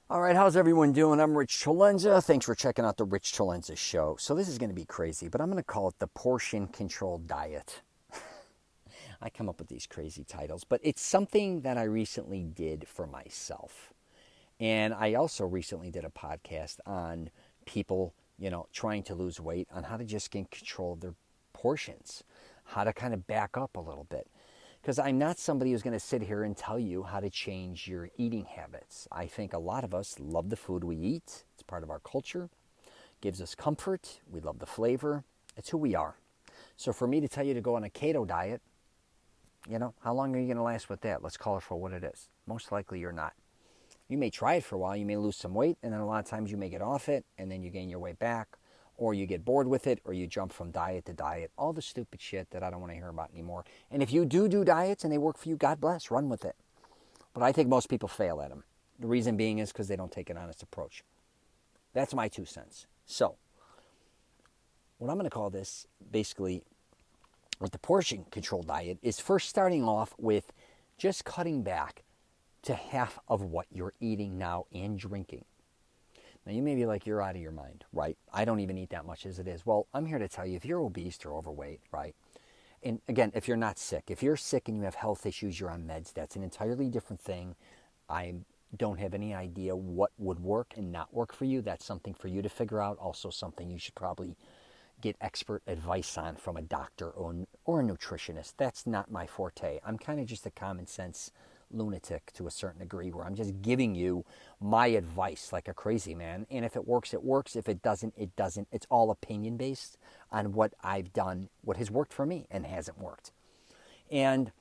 All right, how's everyone doing? I'm Rich CELENZA. Thanks for checking out the Rich CELENZA show. So this is going to be crazy, but I'm going to call it the portion control diet. I come up with these crazy titles, but it's something that I recently did for myself. And I also recently did a podcast on people, trying to lose weight, on how to just get control of their portions, how to kind of back up a little bit. Because I'm not somebody who's going to sit here and tell you how to change your eating habits. I think a lot of us love the food we eat. It's part of our culture. Gives us comfort. We love the flavor. It's who we are. So for me to tell you to go on a keto diet, how long are you going to last with that? Let's call it for what it is. Most likely you're not. You may try it for a while. You may lose some weight, and then a lot of times you may get off it, and then you gain your weight back, or you get bored with it, or you jump from diet to diet. All the stupid shit that I don't want to hear about anymore. And if you do diets and they work for you, God bless, run with it. But I think most people fail at them. The reason being is because they don't take an honest approach. That's my 2 cents. So, what I'm going to call this, basically, with the portion control diet, is first starting off with just cutting back to half of what you're eating now and drinking. Now, you may be like, you're out of your mind, right? I don't even eat that much as it is. Well, I'm here to tell you, if you're obese or overweight, right? And again, if you're not sick, if you're sick and you have health issues, you're on meds, that's an entirely different thing. I don't have any idea what would work and not work for you. That's something for you to figure out. Also something you should probably get expert advice on from a doctor or a nutritionist. That's not my forte. I'm kind of just a common sense lunatic to a certain degree, where I'm just giving you my advice like a crazy man. And if it works, it works. If it doesn't, it doesn't. It's all opinion based on what I've done, what has worked for me and hasn't worked. And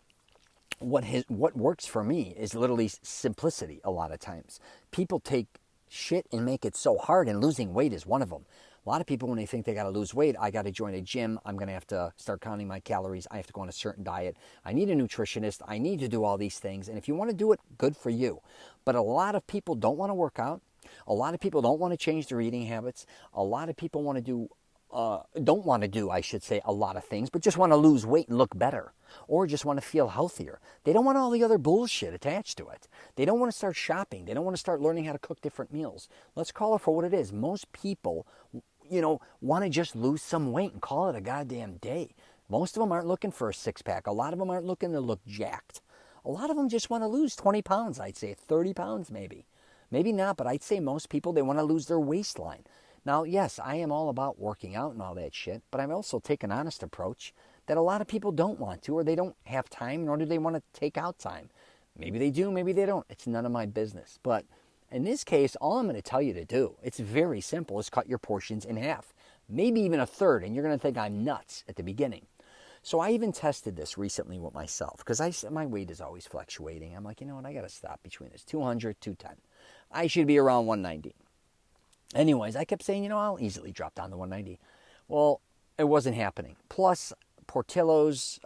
what works for me is literally simplicity. A lot of times people take shit and make it so hard, and losing weight is one of them. A lot of people, when they think they got to lose weight, I got to join a gym, I'm going to have to start counting my calories, I have to go on a certain diet, I need a nutritionist, I need to do all these things. And if you want to do it, good for you. But a lot of people don't want to work out. A lot of people don't want to change their eating habits. A lot of people don't want to do, I should say, a lot of things, but just want to lose weight and look better, or just want to feel healthier. They don't want all the other bullshit attached to it. They don't want to start shopping. They don't want to start learning how to cook different meals. Let's call it for what it is. Most people, want to just lose some weight and call it a goddamn day. Most of them aren't looking for a six-pack. A lot of them aren't looking to look jacked. A lot of them just want to lose 20 pounds, I'd say, 30 pounds maybe. Maybe not, but I'd say most people, they want to lose their waistline. Now, yes, I am all about working out and all that shit, but I also take an honest approach that a lot of people don't want to, or they don't have time, nor do they want to take out time. Maybe they do, maybe they don't. It's none of my business. But in this case, all I'm going to tell you to do, it's very simple, is cut your portions in half, maybe even a third, and you're going to think I'm nuts at the beginning. So I even tested this recently with myself, because my weight is always fluctuating. I'm like, you know what, I got to stop between this 200, 210. I should be around 190. Anyways, I kept saying, I'll easily drop down to 190. Well, it wasn't happening. Plus, Portillo's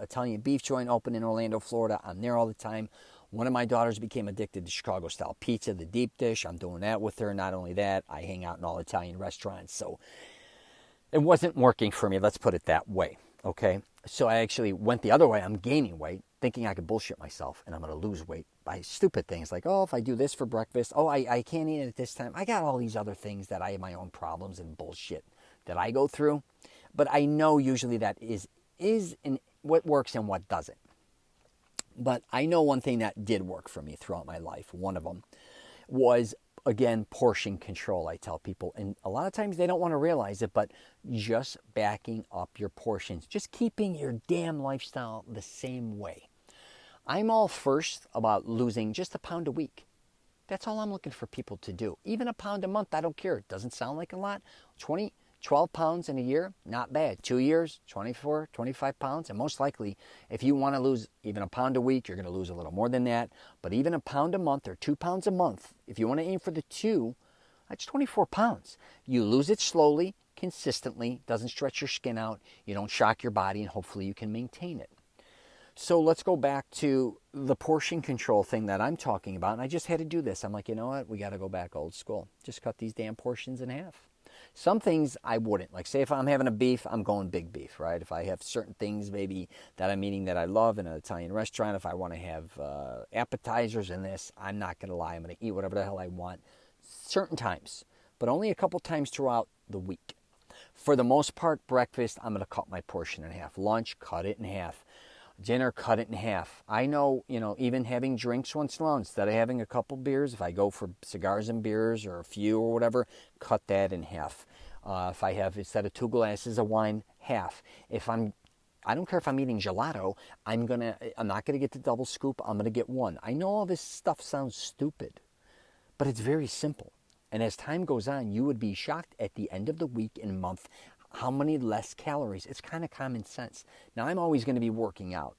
Italian beef joint open in Orlando, Florida. I'm there all the time. One of my daughters became addicted to Chicago-style pizza, the deep dish. I'm doing that with her. Not only that, I hang out in all Italian restaurants. So it wasn't working for me. Let's put it that way. Okay? So I actually went the other way. I'm gaining weight, thinking I could bullshit myself, and I'm going to lose weight by stupid things like, if I do this for breakfast, I can't eat it at this time. I got all these other things that I have my own problems and bullshit that I go through. But I know usually that is in what works and what doesn't. But I know one thing that did work for me throughout my life. One of them was, again, portion control, I tell people. And a lot of times they don't want to realize it, but just backing up your portions. Just keeping your damn lifestyle the same way. I'm all first about losing just a pound a week. That's all I'm looking for people to do. Even a pound a month, I don't care. It doesn't sound like a lot. 12 pounds in a year, not bad. 2 years, 24, 25 pounds. And most likely, if you want to lose even a pound a week, you're going to lose a little more than that. But even a pound a month or 2 pounds a month, if you want to aim for the 2, that's 24 pounds. You lose it slowly, consistently, doesn't stretch your skin out. You don't shock your body, and hopefully you can maintain it. So let's go back to the portion control thing that I'm talking about. And I just had to do this. I'm like, you know what? We got to go back old school. Just cut these damn portions in half. Some things I wouldn't. Like, say if I'm having a beef, I'm going big beef, right? If I have certain things maybe that I'm eating that I love in an Italian restaurant, if I want to have appetizers in this, I'm not going to lie. I'm going to eat whatever the hell I want certain times, but only a couple times throughout the week. For the most part, breakfast, I'm going to cut my portion in half. Lunch, cut it in half. Dinner, cut it in half. I know, even having drinks once in a while, instead of having a couple beers, if I go for cigars and beers or a few or whatever, cut that in half. If I have, instead of 2 glasses of wine, half. I don't care if I'm eating gelato, I'm not gonna get the double scoop, I'm gonna get one. I know all this stuff sounds stupid, but it's very simple. And as time goes on, you would be shocked at the end of the week and month how many less calories. It's kind of common sense. Now, I'm always going to be working out.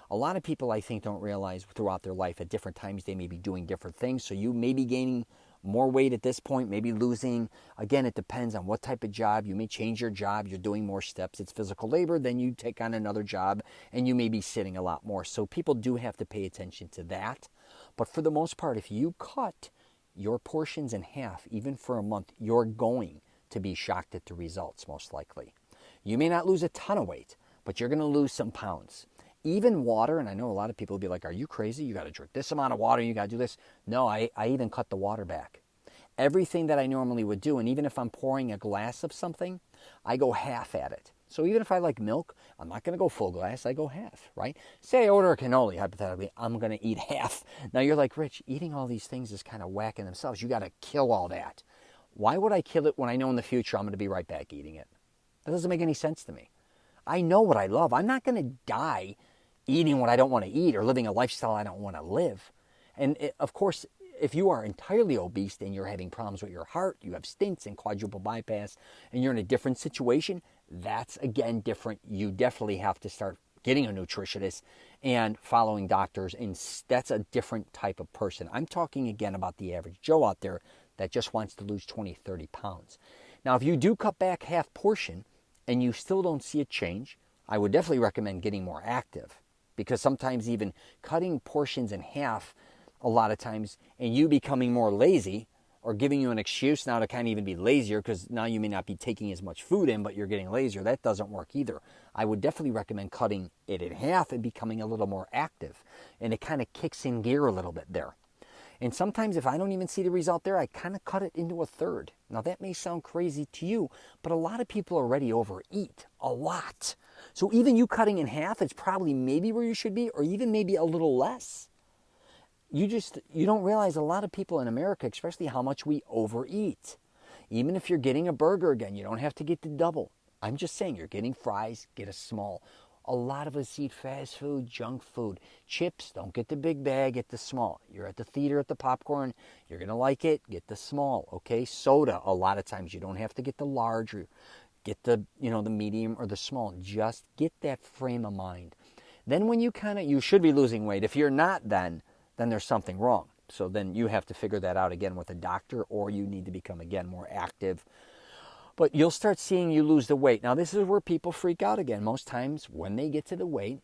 A lot of people, I think, don't realize throughout their life at different times they may be doing different things. So you may be gaining more weight at this point, maybe losing. Again, it depends on what type of job. You may change your job. You're doing more steps. It's physical labor. Then you take on another job and you may be sitting a lot more. So people do have to pay attention to that. But for the most part, if you cut your portions in half, even for a month, you're going to be shocked at the results, most likely. You may not lose a ton of weight, but you're going to lose some pounds. Even water, and I know a lot of people will be like, are you crazy? You got to drink this amount of water, you got to do this. No, I even cut the water back. Everything that I normally would do, and even if I'm pouring a glass of something, I go half at it. So even if I like milk, I'm not going to go full glass, I go half, right? Say I order a cannoli, hypothetically, I'm going to eat half. Now you're like, Rich, eating all these things is kind of whacking themselves. You got to kill all that. Why would I kill it when I know in the future I'm going to be right back eating it? That doesn't make any sense to me. I know what I love. I'm not going to die eating what I don't want to eat or living a lifestyle I don't want to live. And of course, if you are entirely obese and you're having problems with your heart, you have stents and quadruple bypass, and you're in a different situation, that's again different. You definitely have to start getting a nutritionist and following doctors, and that's a different type of person. I'm talking again about the average Joe out there that just wants to lose 20, 30 pounds. Now, if you do cut back half portion and you still don't see a change, I would definitely recommend getting more active, because sometimes even cutting portions in half a lot of times and you becoming more lazy or giving you an excuse now to kind of even be lazier because now you may not be taking as much food in, but you're getting lazier. That doesn't work either. I would definitely recommend cutting it in half and becoming a little more active. And it kind of kicks in gear a little bit there. And sometimes if I don't even see the result there, I kind of cut it into a third. Now that may sound crazy to you, but a lot of people already overeat a lot. So even you cutting in half, it's probably maybe where you should be, or even maybe a little less. You don't realize a lot of people in America, especially how much we overeat. Even if you're getting a burger again, you don't have to get the double. I'm just saying, you're getting fries, get a small. A lot of us eat fast food, junk food. Chips, don't get the big bag, get the small. You're at the theater at the popcorn, you're going to like it, get the small, okay? Soda, a lot of times you don't have to get the large or get the, the medium or the small. Just get that frame of mind. Then when you should be losing weight. If you're not, then there's something wrong. So then you have to figure that out again with a doctor, or you need to become, again, more active. But you'll start seeing you lose the weight. Now, this is where people freak out again. Most times when they get to the weight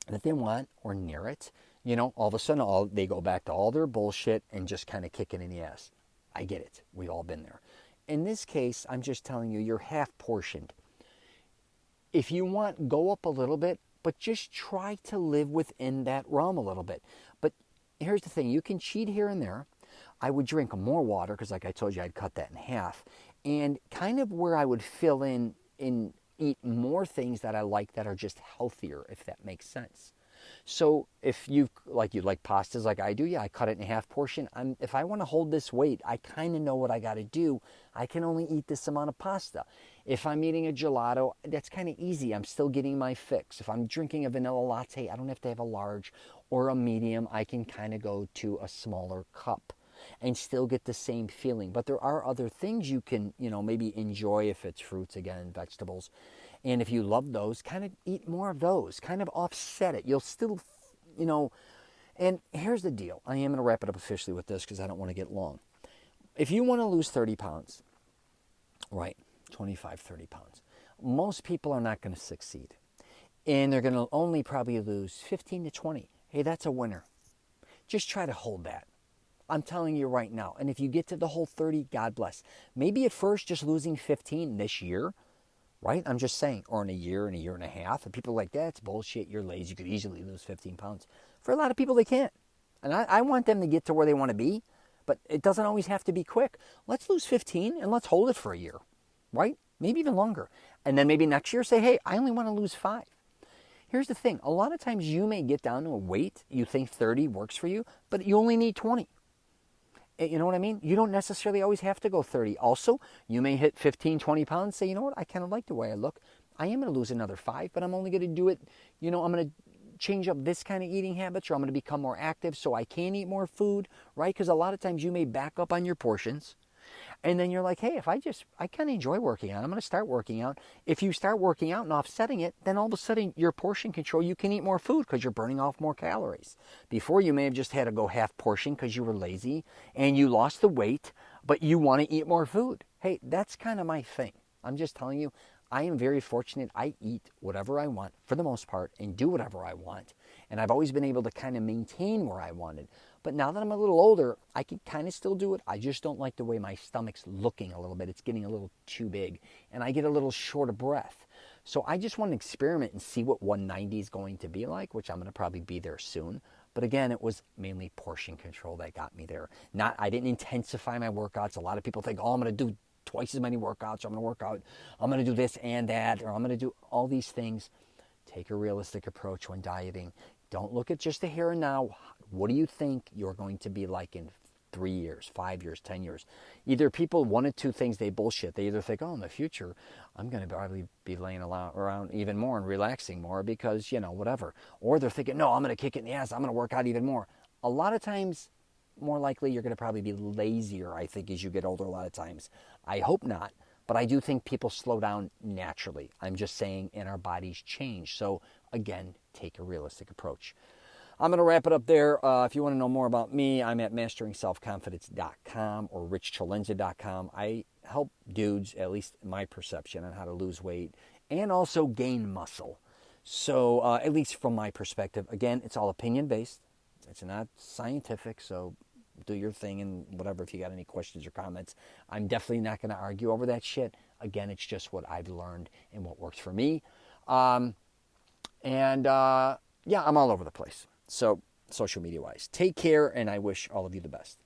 that they want or near it, all of a sudden they go back to all their bullshit and just kind of kick it in the ass. I get it. We've all been there. In this case, I'm just telling you, you're half portioned. If you want, go up a little bit, but just try to live within that realm a little bit. But here's the thing. You can cheat here and there. I would drink more water because, like I told you, I'd cut that in half. And kind of where I would fill in and eat more things that I like that are just healthier, if that makes sense. So if you like pastas like I do, yeah, I cut it in half portion. If I want to hold this weight, I kind of know what I got to do. I can only eat this amount of pasta. If I'm eating a gelato, that's kind of easy. I'm still getting my fix. If I'm drinking a vanilla latte, I don't have to have a large or a medium. I can kind of go to a smaller cup and still get the same feeling. But there are other things you can, maybe enjoy if it's fruits, again, vegetables. And if you love those, kind of eat more of those, kind of offset it. You'll still, and here's the deal. I am going to wrap it up officially with this because I don't want to get long. If you want to lose 30 pounds, right, 25, 30 pounds, most people are not going to succeed. And they're going to only probably lose 15 to 20. Hey, that's a winner. Just try to hold that. I'm telling you right now. And if you get to the whole 30, God bless. Maybe at first just losing 15 this year, right? I'm just saying, or in a year and a half. And people are like, that's bullshit. You're lazy. You could easily lose 15 pounds. For a lot of people, they can't. And I want them to get to where they want to be, but it doesn't always have to be quick. Let's lose 15 and let's hold it for a year, right? Maybe even longer. And then maybe next year say, hey, I only want to lose 5. Here's the thing. A lot of times you may get down to a weight, you think 30 works for you, but you only need 20. You know what I mean? You don't necessarily always have to go 30. Also, you may hit 15, 20 pounds, say, you know what, I kind of like the way I look. I am going to lose another 5, but I'm only going to do it, I'm going to change up this kind of eating habits, or I'm going to become more active so I can eat more food, right? Because a lot of times you may back up on your portions. And then you're like, hey, I kind of enjoy working out. I'm going to start working out. If you start working out and offsetting it, then all of a sudden your portion control, you can eat more food because you're burning off more calories. Before you may have just had to go half portion because you were lazy and you lost the weight, but you want to eat more food. Hey, that's kind of my thing. I'm just telling you, I am very fortunate. I eat whatever I want for the most part and do whatever I want. And I've always been able to kind of maintain where I wanted. But now that I'm a little older, I can kind of still do it. I just don't like the way my stomach's looking a little bit. It's getting a little too big. And I get a little short of breath. So I just want to experiment and see what 190 is going to be like, which I'm going to probably be there soon. But again, it was mainly portion control that got me there. I didn't intensify my workouts. A lot of people think, I'm going to do twice as many workouts. I'm going to work out. I'm going to do this and that, or I'm going to do all these things. Take a realistic approach when dieting. Don't look at just the here and now. What do you think you're going to be like in 3 years, 5 years, 10 years? Either people, one of two things, they bullshit. They either think, in the future, I'm going to probably be laying around even more and relaxing more because, whatever. Or they're thinking, no, I'm going to kick it in the ass. I'm going to work out even more. A lot of times, more likely, you're going to probably be lazier, I think, as you get older a lot of times. I hope not. But I do think people slow down naturally. I'm just saying, and our bodies change. So, again, take a realistic approach. I'm going to wrap it up there. If you want to know more about me, I'm at masteringselfconfidence.com or richcelenza.com. I help dudes, at least in my perception, on how to lose weight and also gain muscle. So, at least from my perspective, again, it's all opinion-based. It's not scientific, so do your thing and whatever. If you got any questions or comments, I'm definitely not going to argue over that shit. Again, it's just what I've learned and what works for me. Yeah, I'm all over the place. So, social media-wise. Take care, and I wish all of you the best.